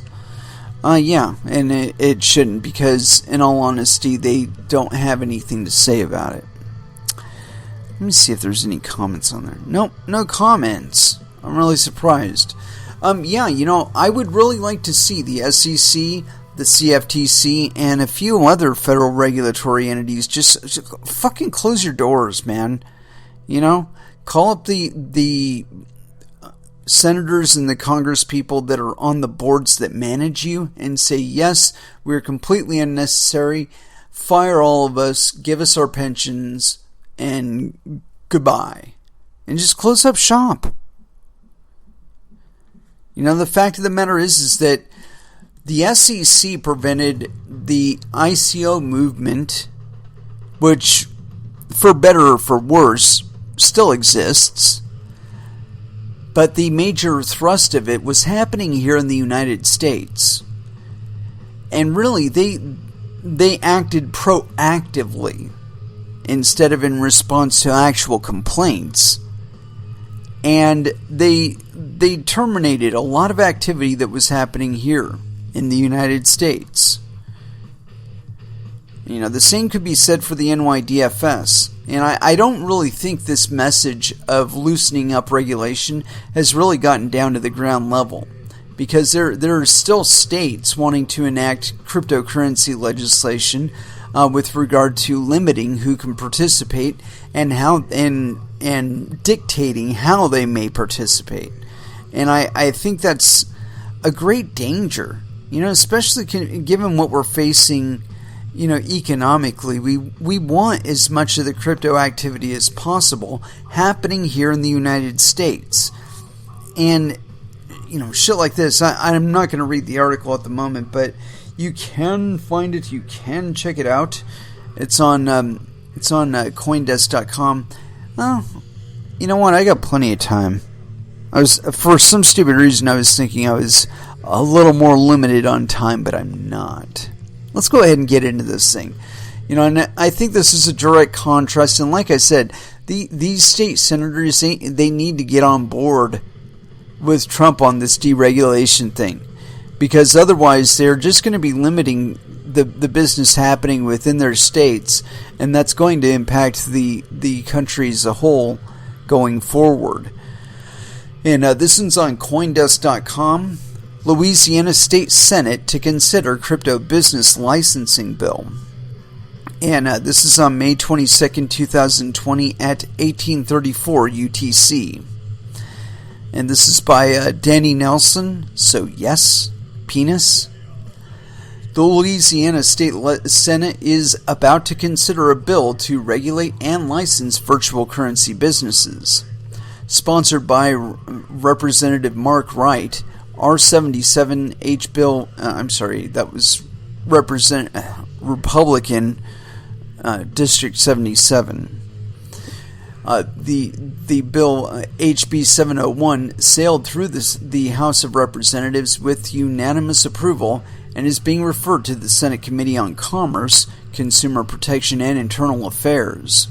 And it shouldn't, because in all honesty, they don't have anything to say about it. Let me see if there's any comments on there. Nope, no comments. I'm really surprised. I would really like to see the SEC, the CFTC, and a few other federal regulatory entities just fucking close your doors, man. Call up the senators and the Congress people that are on the boards that manage you and say, yes, we're completely unnecessary, fire all of us, give us our pensions, and goodbye. And just close up shop. The fact of the matter is that the SEC prevented the ICO movement, which, for better or for worse, still exists. But the major thrust of it was happening here in the United States. And really, they acted proactively instead of in response to actual complaints. And they terminated a lot of activity that was happening here in the United States. The same could be said for the NYDFS. And I don't really think this message of loosening up regulation has really gotten down to the ground level. Because there are still states wanting to enact cryptocurrency legislation with regard to limiting who can participate and how and dictating how they may participate. And I think that's a great danger. Especially given what we're facing, economically, we want as much of the crypto activity as possible happening here in the United States. And, shit like this, I'm not going to read the article at the moment, but you can find it, you can check it out. It's on coindesk.com. Well, you know what, I got plenty of time. For some stupid reason, I was thinking I was a little more limited on time, but I'm not. Let's go ahead and get into this thing. And I think this is a direct contrast. And like I said, these state senators, they need to get on board with Trump on this deregulation thing. Because otherwise, they're just going to be limiting the business happening within their states. And that's going to impact the country as a whole going forward. And this one's on coindesk.com. Louisiana State Senate to consider crypto business licensing bill. And this is on May 22nd, 2020 at 1834 UTC. And this is by Danny Nelson. So yes, penis. The Louisiana State Senate is about to consider a bill to regulate and license virtual currency businesses. Sponsored by Representative Mark Wright, R77H bill, that was Republican District 77. The bill HB 701 sailed through the House of Representatives with unanimous approval and is being referred to the Senate Committee on Commerce, Consumer Protection, and Internal Affairs.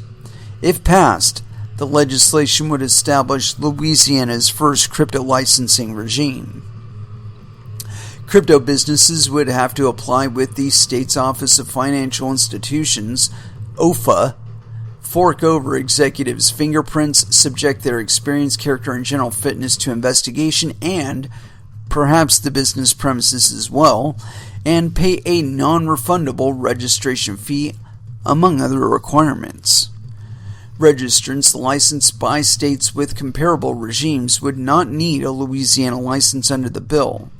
If passed, the legislation would establish Louisiana's first crypto licensing regime. Crypto businesses would have to apply with the state's Office of Financial Institutions, OFA, fork over executives' fingerprints, subject their experience, character, and general fitness to investigation, and perhaps the business premises as well, and pay a non-refundable registration fee, among other requirements. Registrants licensed by states with comparable regimes would not need a Louisiana license under the bill.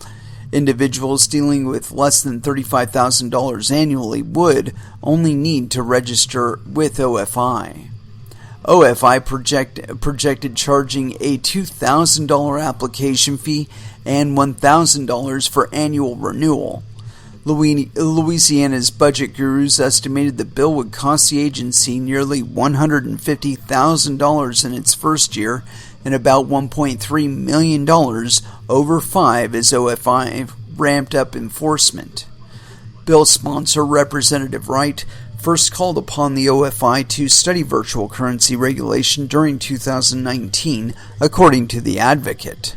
Individuals dealing with less than $35,000 annually would only need to register with OFI. OFI projected charging a $2,000 application fee and $1,000 for annual renewal. Louisiana's budget gurus estimated the bill would cost the agency nearly $150,000 in its first year and about $1.3 million over 5 as OFI ramped up enforcement. Bill sponsor Representative Wright first called upon the OFI to study virtual currency regulation during 2019, according to the Advocate.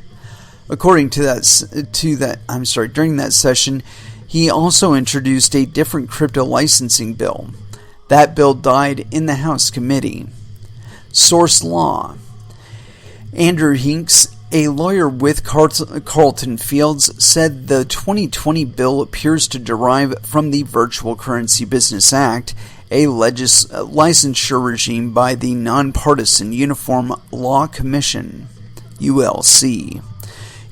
During that session, he also introduced a different crypto licensing bill. That bill died in the House committee. Source Law. Andrew Hinks, a lawyer with Carlton Fields, said the 2020 bill appears to derive from the Virtual Currency Business Act, a licensure regime by the Nonpartisan Uniform Law Commission, ULC.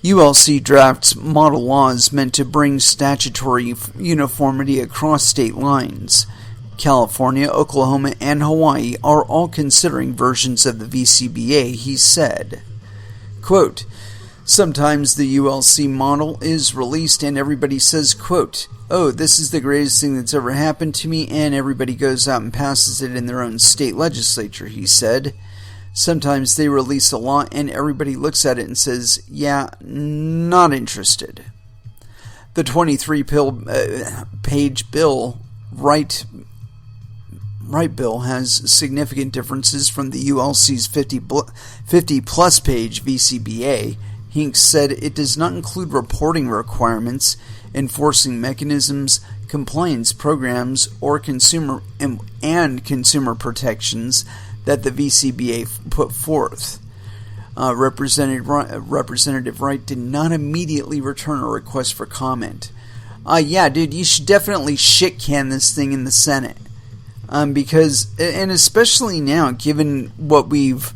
ULC drafts model laws meant to bring statutory uniformity across state lines. California, Oklahoma, and Hawaii are all considering versions of the VCBA, he said. Quote, sometimes the ULC model is released and everybody says, quote, oh, this is the greatest thing that's ever happened to me, and everybody goes out and passes it in their own state legislature, he said. Sometimes they release a law and everybody looks at it and says, yeah, not interested. The 23-page bill, Right bill, has significant differences from the ULC's 50-plus page VCBA. Hinks said it does not include reporting requirements, enforcing mechanisms, compliance programs, or consumer protections that the VCBA put forth. Representative Wright did not immediately return a request for comment. Yeah, dude, you should definitely shit can this thing in the Senate. Because, and especially now, given what we've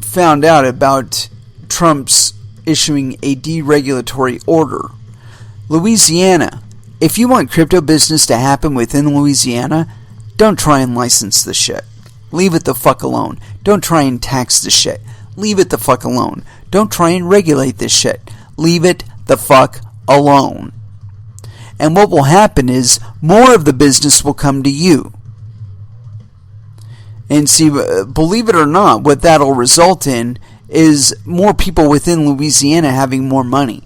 found out about Trump's issuing a deregulatory order. Louisiana, if you want crypto business to happen within Louisiana, don't try and license the shit. Leave it the fuck alone. Don't try and tax the shit. Leave it the fuck alone. Don't try and regulate this shit. Leave it the fuck alone. And what will happen is more of the business will come to you. And see, believe it or not, what that'll result in is more people within Louisiana having more money.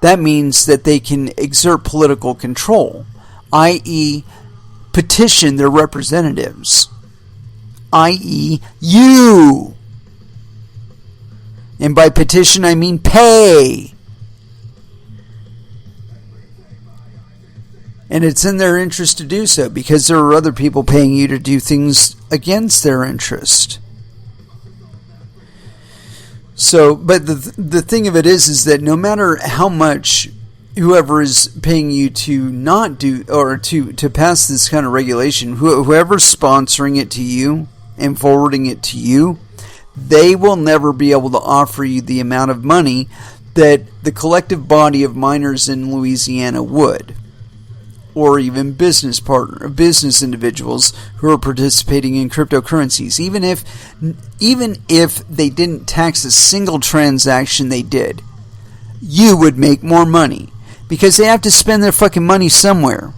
That means that they can exert political control, i.e., petition their representatives, i.e., you. And by petition, I mean pay. And it's in their interest to do so because there are other people paying you to do things against their interest. So, but the thing of it is that no matter how much whoever is paying you to not do or to pass this kind of regulation, whoever's sponsoring it to you and forwarding it to you, they will never be able to offer you the amount of money that the collective body of miners in Louisiana would. Or even business individuals who are participating in cryptocurrencies, even if they didn't tax a single transaction they did, you would make more money because they have to spend their fucking money somewhere.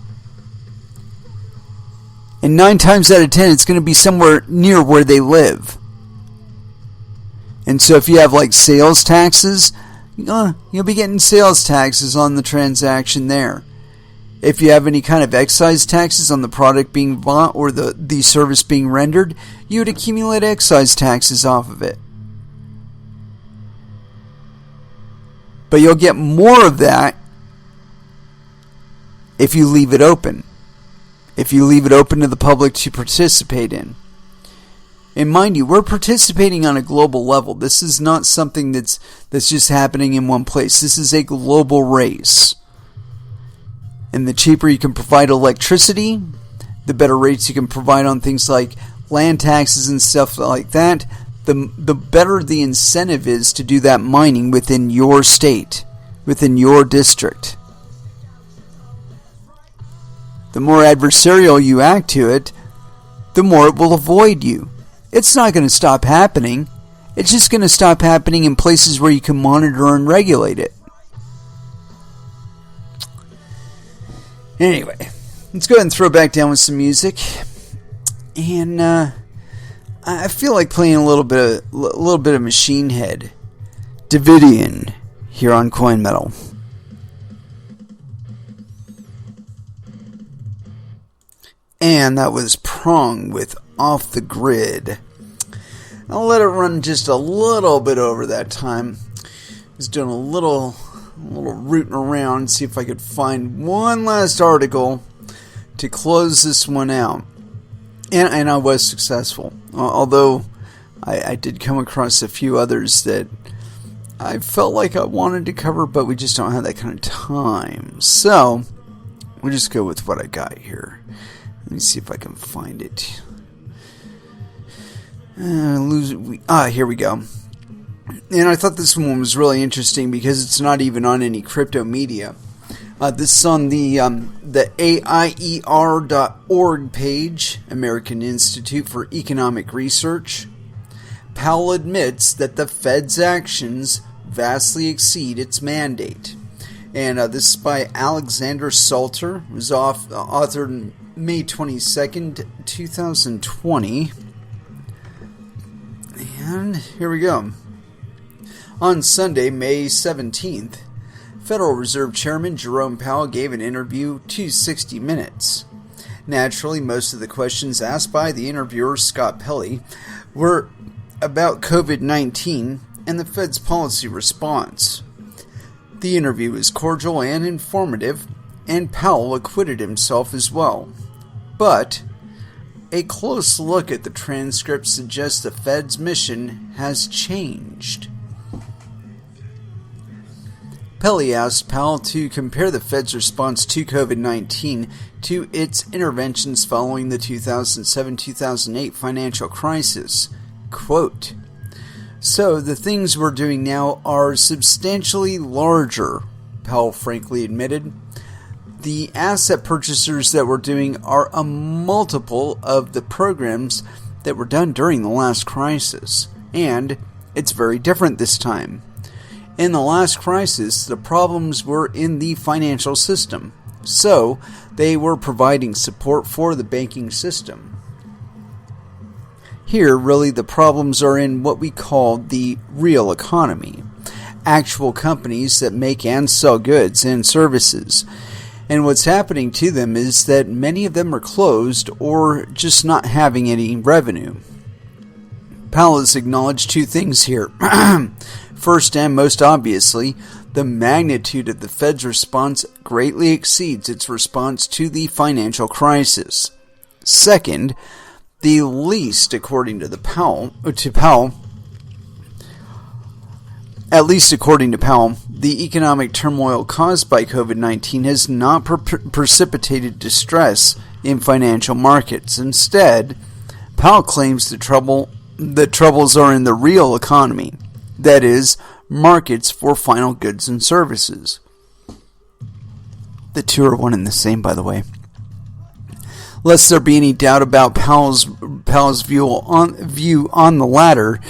And 9 times out of 10, it's going to be somewhere near where they live. And so if you have like sales taxes, you'll be getting sales taxes on the transaction there. If you have any kind of excise taxes on the product being bought or the service being rendered, you would accumulate excise taxes off of it. But you'll get more of that if you leave it open. If you leave it open to the public to participate in. And mind you, we're participating on a global level. This is not something that's just happening in one place. This is a global race. And the cheaper you can provide electricity, the better rates you can provide on things like land taxes and stuff like that, the better the incentive is to do that mining within your state, within your district. The more adversarial you act to it, the more it will avoid you. It's not going to stop happening. It's just going to stop happening in places where you can monitor and regulate it. Anyway, let's go ahead and throw back down with some music. And I feel like playing a little bit of Machine Head, Davidian, here on Coin Metal. And that was Prong with Off the Grid. I'll let it run just a little bit over that time. I was doing a little rooting around, see if I could find one last article to close this one out. And I was successful. Although I did come across a few others that I felt like I wanted to cover, but we just don't have that kind of time. So, we'll just go with what I got here. Let me see if I can find it. Here we go. And I thought this one was really interesting because it's not even on any crypto media. This is on the AIER.org page, American Institute for Economic Research. Powell admits that the Fed's actions vastly exceed its mandate. And this is by Alexander Salter. It was authored May 22nd, 2020. And here we go. On Sunday, May 17th, Federal Reserve Chairman Jerome Powell gave an interview to 60 Minutes. Naturally, most of the questions asked by the interviewer, Scott Pelley, were about COVID-19 and the Fed's policy response. The interview was cordial and informative, and Powell acquitted himself as well. But a close look at the transcript suggests the Fed's mission has changed. Pelley asked Powell to compare the Fed's response to COVID-19 to its interventions following the 2007-2008 financial crisis. Quote, "So the things we're doing now are substantially larger," Powell frankly admitted. "The asset purchasers that we're doing are a multiple of the programs that were done during the last crisis, and it's very different this time. In the last crisis, the problems were in the financial system, so they were providing support for the banking system. Here, really, the problems are in what we call the real economy, actual companies that make and sell goods and services. And what's happening to them is that many of them are closed or just not having any revenue." Powell has acknowledged two things here. First, and most obviously, the magnitude of the Fed's response greatly exceeds its response to the financial crisis. Second, the least, according to Powell, at least according to Powell, the economic turmoil caused by COVID-19 has not precipitated distress in financial markets. Instead, Powell claims the troubles are in the real economy, that is, markets for final goods and services. The two are one and the same, by the way. Lest there be any doubt about Powell's view on the latter,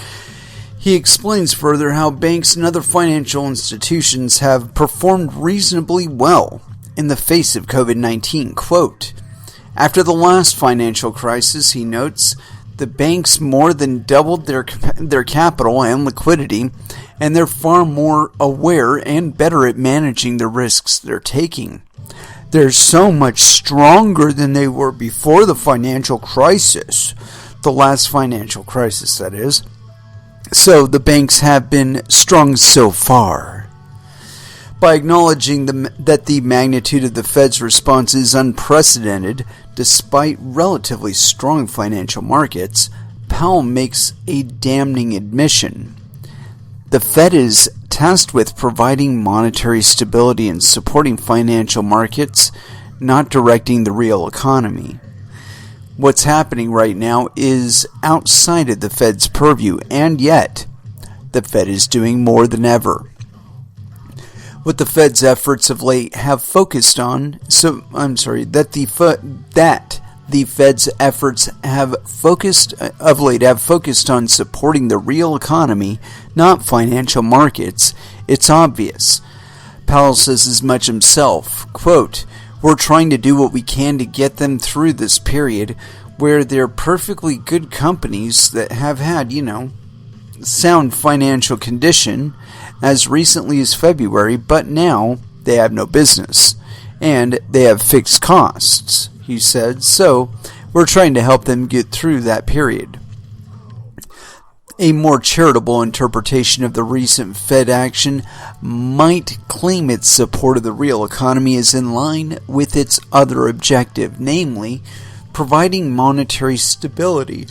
he explains further how banks and other financial institutions have performed reasonably well in the face of COVID-19. Quote, "After the last financial crisis," he notes, "the banks more than doubled their capital and liquidity, and they're far more aware and better at managing the risks they're taking. They're so much stronger than they were before the financial crisis," the last financial crisis, that is. "So the banks have been strong so far." By acknowledging that the magnitude of the Fed's response is unprecedented, despite relatively strong financial markets, Powell makes a damning admission. The Fed is tasked with providing monetary stability and supporting financial markets, not directing the real economy. What's happening right now is outside of the Fed's purview, and yet the Fed is doing more than ever. What the Fed's efforts of late have focused on, that the Fed's efforts have focused on supporting the real economy, not financial markets. It's obvious. Powell says as much himself. Quote, "We're trying to do what we can to get them through this period where they're perfectly good companies that have had, sound financial condition as recently as February, but now they have no business, and they have fixed costs," he said, "so we're trying to help them get through that period." A more charitable interpretation of the recent Fed action might claim its support of the real economy is in line with its other objective, namely, providing monetary stability.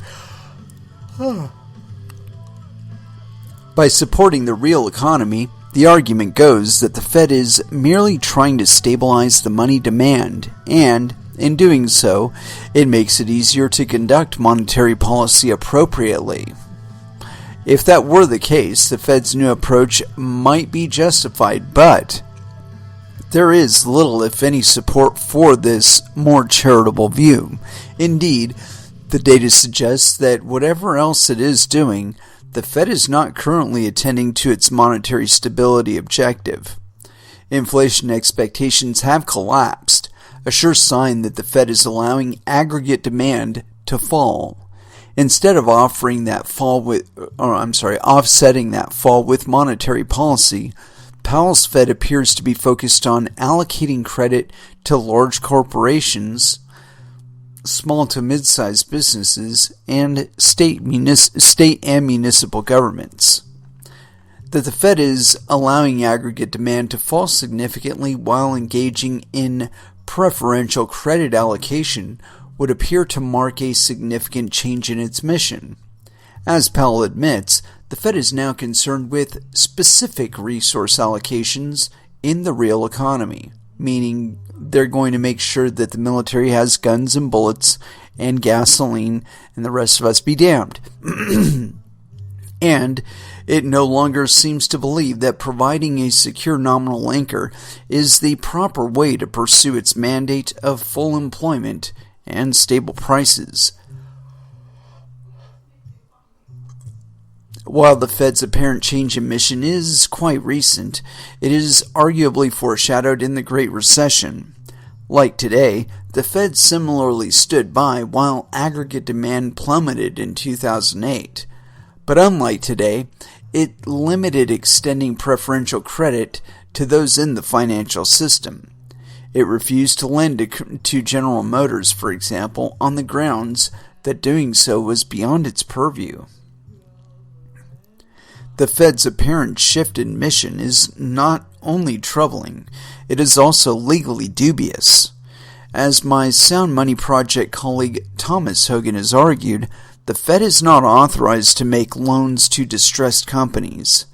By supporting the real economy, the argument goes that the Fed is merely trying to stabilize the money demand, and, in doing so, it makes it easier to conduct monetary policy appropriately. If that were the case, the Fed's new approach might be justified, but there is little, if any, support for this more charitable view. Indeed, the data suggests that whatever else it is doing, the Fed is not currently attending to its monetary stability objective. Inflation expectations have collapsed, a sure sign that the Fed is allowing aggregate demand to fall. Instead of offsetting that fall with monetary policy, Powell's Fed appears to be focused on allocating credit to large corporations, small to mid-sized businesses, and state and municipal governments. That the Fed is allowing aggregate demand to fall significantly while engaging in preferential credit allocation would appear to mark a significant change in its mission. As Powell admits, the Fed is now concerned with specific resource allocations in the real economy, meaning they're going to make sure that the military has guns and bullets and gasoline and the rest of us be damned. And it no longer seems to believe that providing a secure nominal anchor is the proper way to pursue its mandate of full employment and stable prices. While the Fed's apparent change in mission is quite recent, it is arguably foreshadowed in the Great Recession. Like today, the Fed similarly stood by while aggregate demand plummeted in 2008. But unlike today, it limited extending preferential credit to those in the financial system. It refused to lend to General Motors, for example, on the grounds that doing so was beyond its purview. The Fed's apparent shift in mission is not only troubling, it is also legally dubious. As my Sound Money Project colleague Thomas Hogan has argued, the Fed is not authorized to make loans to distressed companies.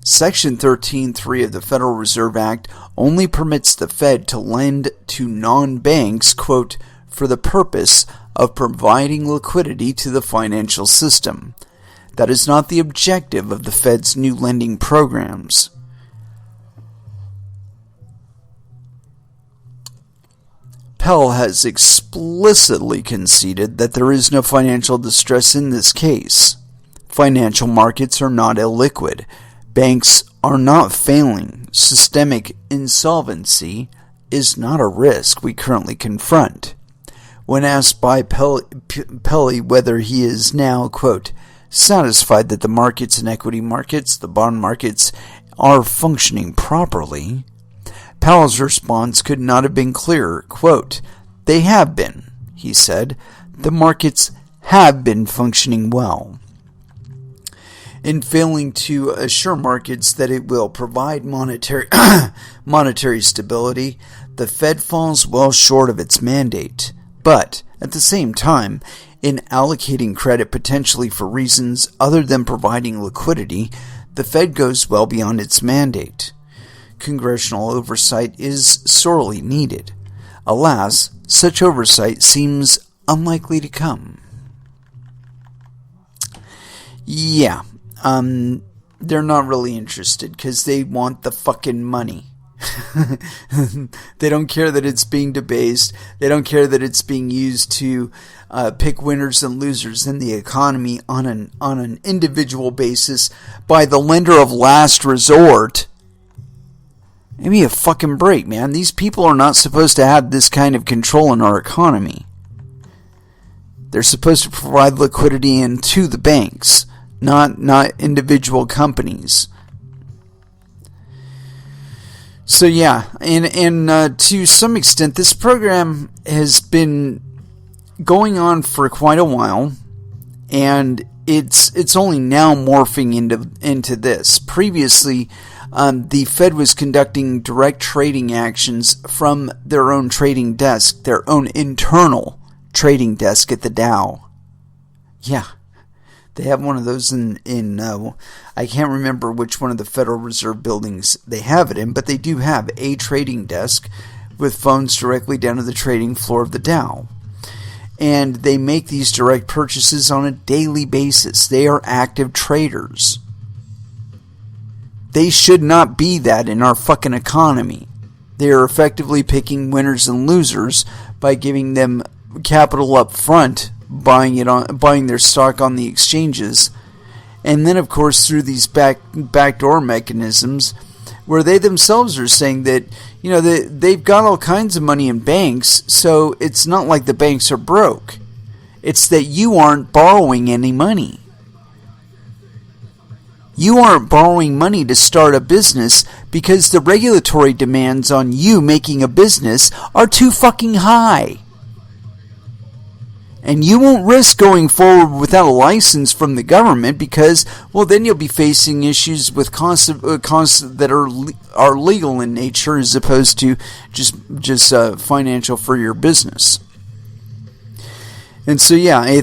Section 13.3 of the Federal Reserve Act only permits the Fed to lend to non-banks, quote, for the purpose of providing liquidity to the financial system. That is not the objective of the Fed's new lending programs. Powell has explicitly conceded that there is no financial distress in this case. Financial markets are not illiquid. Banks are not failing. Systemic insolvency is not a risk we currently confront. When asked by Pelley whether he is now, quote, satisfied that the markets and equity markets, the bond markets, are functioning properly, Powell's response could not have been clearer. Quote, they have been, he said. The markets have been functioning well. In failing to assure markets that it will provide monetary stability, the Fed falls well short of its mandate. But, at the same time, in allocating credit potentially for reasons other than providing liquidity, the Fed goes well beyond its mandate. Congressional oversight is sorely needed. Alas, such oversight seems unlikely to come. Yeah, they're not really interested because they want the fucking money. They don't care that it's being debased. They don't care that it's being used to pick winners and losers in the economy on an individual basis by the lender of last resort. Give me a fucking break, man. These people are not supposed to have this kind of control in our economy. They're supposed to provide liquidity into the banks, not individual companies. So yeah, and to some extent, this program has been going on for quite a while, and it's only now morphing into this. Previously, the Fed was conducting direct trading actions from their own trading desk, their own internal trading desk at the Dow. Yeah. They have one of those in I can't remember which one of the Federal Reserve buildings they have it in, but they do have a trading desk with phones directly down to the trading floor of the Dow. and they make these direct purchases on a daily basis. They are active traders. They should not be that in our fucking economy. They are effectively picking winners and losers by giving them capital up front, buying their stock on the exchanges, and then of course through these backdoor mechanisms where they themselves are saying that, you know, they've got all kinds of money in banks, so it's not like the banks are broke. It's that you aren't borrowing any money. You aren't borrowing money to start a business because the regulatory demands on you making a business are too fucking high. And you won't risk going forward without a license from the government because, well, then you'll be facing issues with costs that are legal in nature as opposed to just financial for your business. And so, yeah,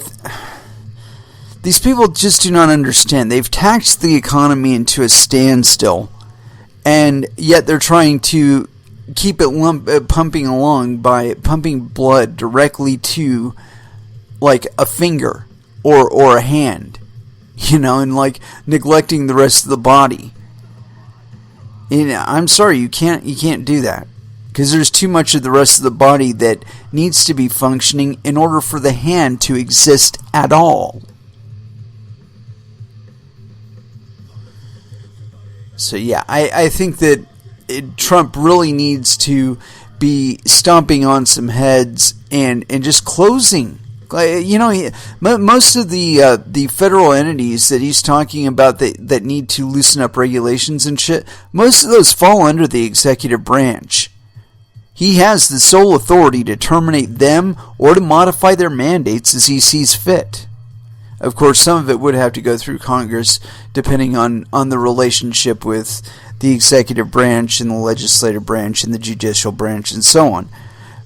these people just do not understand. They've taxed the economy into a standstill, and yet they're trying to keep it pumping along by pumping blood directly to like a finger or a hand, you know, and like neglecting the rest of the body. And I'm sorry, you can't do that because there's too much of the rest of the body that needs to be functioning in order for the hand to exist at all. So yeah, I think that Trump really needs to be stomping on some heads and just closing. You know, most of the federal entities that he's talking about that need to loosen up regulations and shit, most of those fall under the executive branch. He has the sole authority to terminate them or to modify their mandates as he sees fit. Of course, some of it would have to go through Congress, depending on the relationship with the executive branch and the legislative branch and the judicial branch and so on.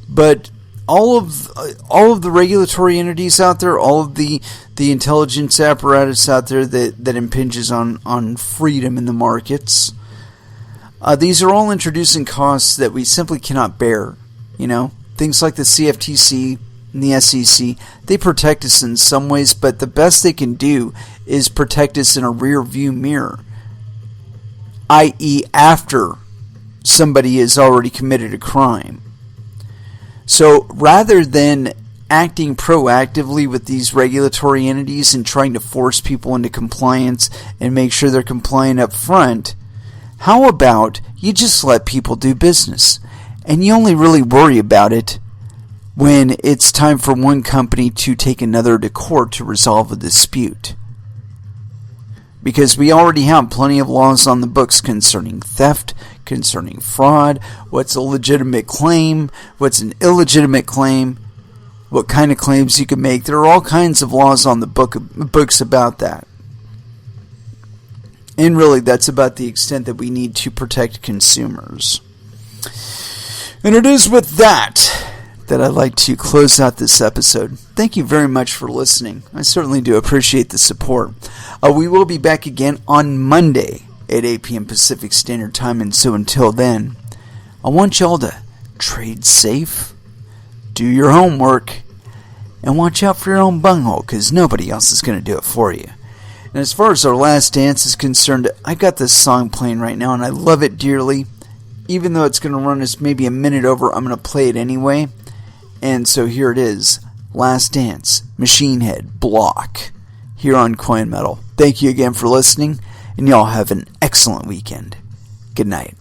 But all of the regulatory entities out there, all of the intelligence apparatus out there that impinges on freedom in the markets, these are all introducing costs that we simply cannot bear. You know, things like the CFTC and the SEC, they protect us in some ways, but the best they can do is protect us in a rear view mirror, i.e. after somebody has already committed a crime. So rather than acting proactively with these regulatory entities and trying to force people into compliance and make sure they're compliant up front, how about you just let people do business? And you only really worry about it when it's time for one company to take another to court to resolve a dispute. Because we already have plenty of laws on the books concerning theft, concerning fraud, what's a legitimate claim, what's an illegitimate claim, what kind of claims you can make. There are all kinds of laws on the books about that. And really, that's about the extent that we need to protect consumers. And it is with that I'd like to close out this episode. Thank you very much for listening. I certainly do appreciate the support. We will be back again on Monday at 8 p.m. Pacific Standard Time, and so until then, I want y'all to trade safe, do your homework, and watch out for your own bunghole, because nobody else is going to do it for you. And as far as our last dance is concerned, I got this song playing right now, and I love it dearly. Even though it's going to run us maybe a minute over, I'm going to play it anyway. And so here it is, Last Dance, Machine Head, Block, here on Coin Metal. Thank you again for listening, and y'all have an excellent weekend. Good night.